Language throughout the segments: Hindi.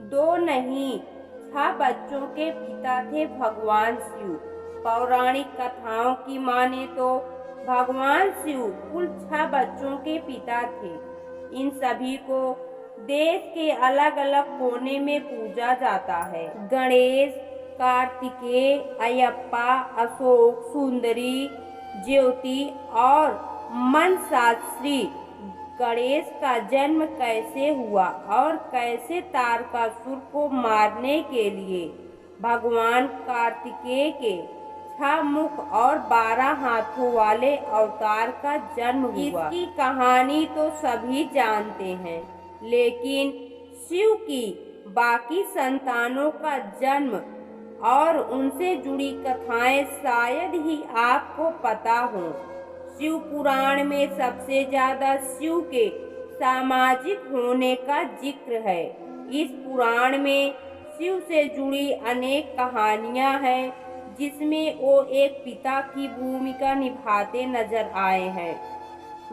दो नहीं, 6 बच्चों के पिता थे भगवान शिव। पौराणिक कथाओं की माने तो भगवान शिव कुल 6 बच्चों के पिता थे। इन सभी को देश के अलग अलग कोने में पूजा जाता है। गणेश, कार्तिकेय, अयप्पा, अशोक, सुंदरी, ज्योति और मनसाश्री। गणेश का जन्म कैसे हुआ और कैसे तारकासुर को मारने के लिए भगवान कार्तिकेय के 6 मुख और 12 हाथों वाले अवतार का जन्म हुआ। इसकी कहानी तो सभी जानते हैं, लेकिन शिव की बाकी संतानों का जन्म और उनसे जुड़ी कथाएं शायद ही आपको पता हो। शिव पुराण में सबसे ज्यादा शिव के सामाजिक होने का जिक्र है। इस पुराण में शिव से जुड़ी अनेक कहानियां हैं, जिसमें वो एक पिता की भूमिका निभाते नजर आए हैं।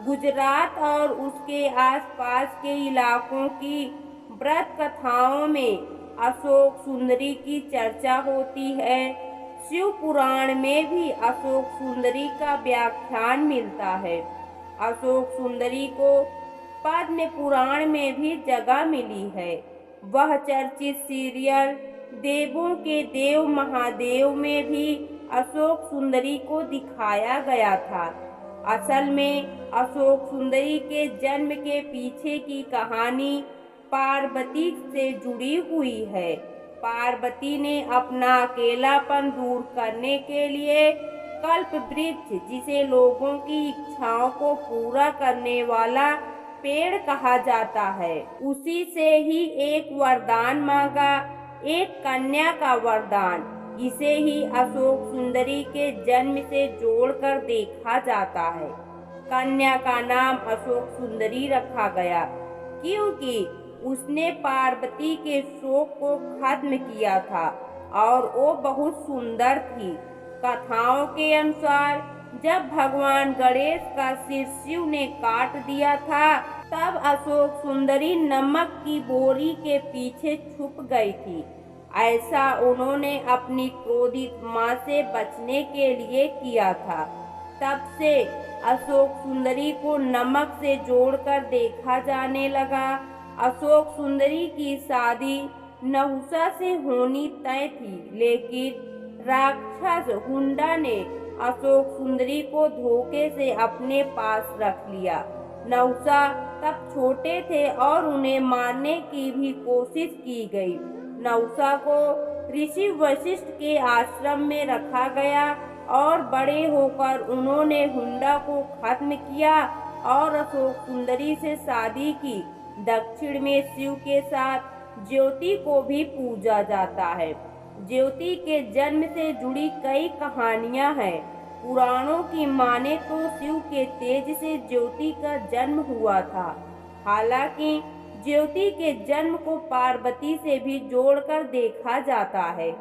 गुजरात और उसके आसपास के इलाकों की व्रत कथाओं में अशोक सुंदरी की चर्चा होती है। शिव पुराण में भी अशोक सुंदरी का व्याख्यान मिलता है। अशोक सुंदरी को पद्म पुराण में भी जगह मिली है। वह चर्चित सीरियल देवों के देव महादेव में भी अशोक सुंदरी को दिखाया गया था। असल में अशोक सुंदरी के जन्म के पीछे की कहानी पार्वती से जुड़ी हुई है। पार्वती ने अपना अकेलापन दूर करने के लिए कल्प वृक्ष, जिसे लोगों की इच्छाओं को पूरा करने वाला पेड़ कहा जाता है, उसी से ही एक वरदान मांगा, एक कन्या का वरदान। इसे ही अशोक सुंदरी के जन्म से जोड़कर देखा जाता है। कन्या का नाम अशोक सुंदरी रखा गया क्योंकि उसने पार्वती के शोक को खत्म किया था और वो बहुत सुंदर थी। कथाओं के अनुसार जब भगवान गणेश का सिर शिव ने काट दिया था, तब अशोक सुंदरी नमक की बोरी के पीछे छुप गई थी। ऐसा उन्होंने अपनी क्रोधित माँ से बचने के लिए किया था। तब से अशोक सुंदरी को नमक से जोड़कर देखा जाने लगा। अशोक सुंदरी की शादी नहुषा से होनी तय थी, लेकिन राक्षस हुंडा ने अशोक सुंदरी को धोखे से अपने पास रख लिया। नहुषा तब छोटे थे और उन्हें मारने की भी कोशिश की गई। नहुषा को ऋषि वशिष्ठ के आश्रम में रखा गया और बड़े होकर उन्होंने हुंडा को खत्म किया और अशोक सुंदरी से शादी की। दक्षिण में शिव के साथ ज्योति को भी पूजा जाता है। ज्योति के जन्म से जुड़ी कई कहानियां हैं। पुराणों की माने तो शिव के तेज से ज्योति का जन्म हुआ था। हालांकि ज्योति के जन्म को पार्वती से भी जोड़कर देखा जाता है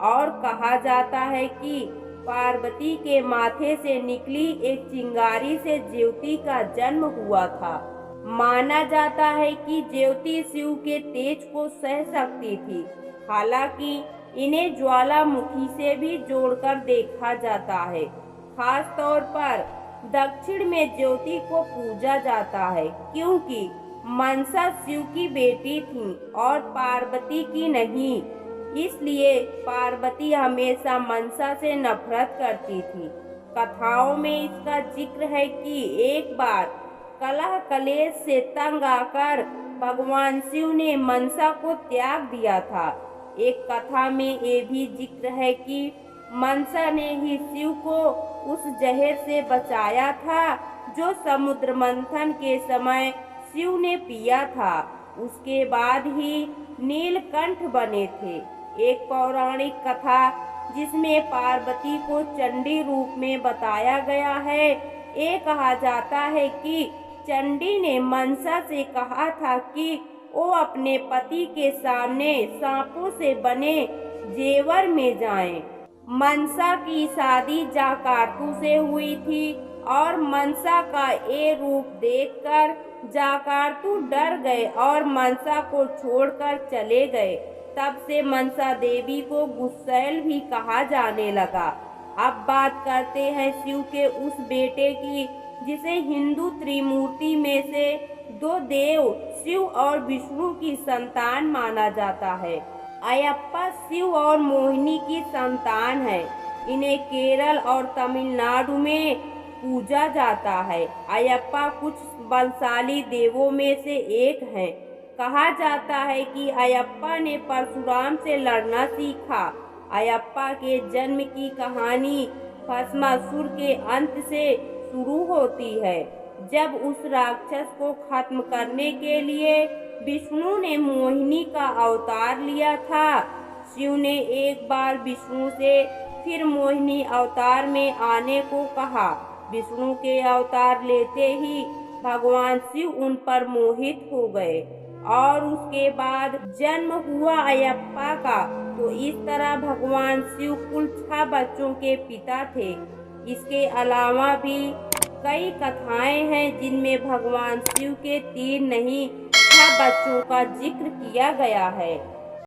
और कहा जाता है कि पार्वती के माथे से निकली एक चिंगारी से ज्योति का जन्म हुआ था। माना जाता है कि ज्योति शिव के तेज को सह सकती थी। हालांकि इन्हें ज्वालामुखी से भी जोड़कर देखा जाता है। खास तौर पर दक्षिण में ज्योति को पूजा जाता है क्योंकि मनसा शिव की बेटी थी और पार्वती की नहीं। इसलिए पार्वती हमेशा मनसा से नफरत करती थी। कथाओं में इसका जिक्र है कि एक बार कलह कलेश से तंग आकर भगवान शिव ने मनसा को त्याग दिया था। एक कथा में ये भी जिक्र है कि मनसा ने ही शिव को उस जहर से बचाया था जो समुद्र मंथन के समय शिव ने पिया था। उसके बाद ही नीलकंठ बने थे। एक पौराणिक कथा जिसमें पार्वती को चंडी रूप में बताया गया है। ये कहा जाता है कि चंडी ने मनसा से कहा था कि वो अपने पति के सामने सांपों से बने जेवर में जाएं। मनसा की शादी जाकारतू से हुई थी। और मनसा का ये रूप देखकर जाकारतु डर गए और मनसा को छोड़कर चले गए। तब से मनसा देवी को गुस्सैल भी कहा जाने लगा। अब बात करते हैं शिव के उस बेटे की जिसे हिंदू त्रिमूर्ति में से दो देव शिव और विष्णु की संतान माना जाता है। अयप्पा शिव और मोहिनी की संतान है। इन्हें केरल और तमिलनाडु में पूजा जाता है। अयप्पा कुछ बलशाली देवों में से एक हैं। कहा जाता है कि अयप्पा ने परशुराम से लड़ना सीखा। अयप्पा के जन्म की कहानी भस्मासुर के अंत से शुरू होती है, जब उस राक्षस को खत्म करने के लिए विष्णु ने मोहिनी का अवतार लिया था। शिव ने एक बार विष्णु से फिर मोहिनी अवतार में आने को कहा। विष्णु के अवतार लेते ही भगवान शिव उन पर मोहित हो गए और उसके बाद जन्म हुआ अयप्पा का। तो इस तरह भगवान शिव कुल 6 बच्चों के पिता थे। इसके अलावा भी कई कथाएं हैं जिनमें भगवान शिव के 3 नहीं 6 बच्चों का जिक्र किया गया है।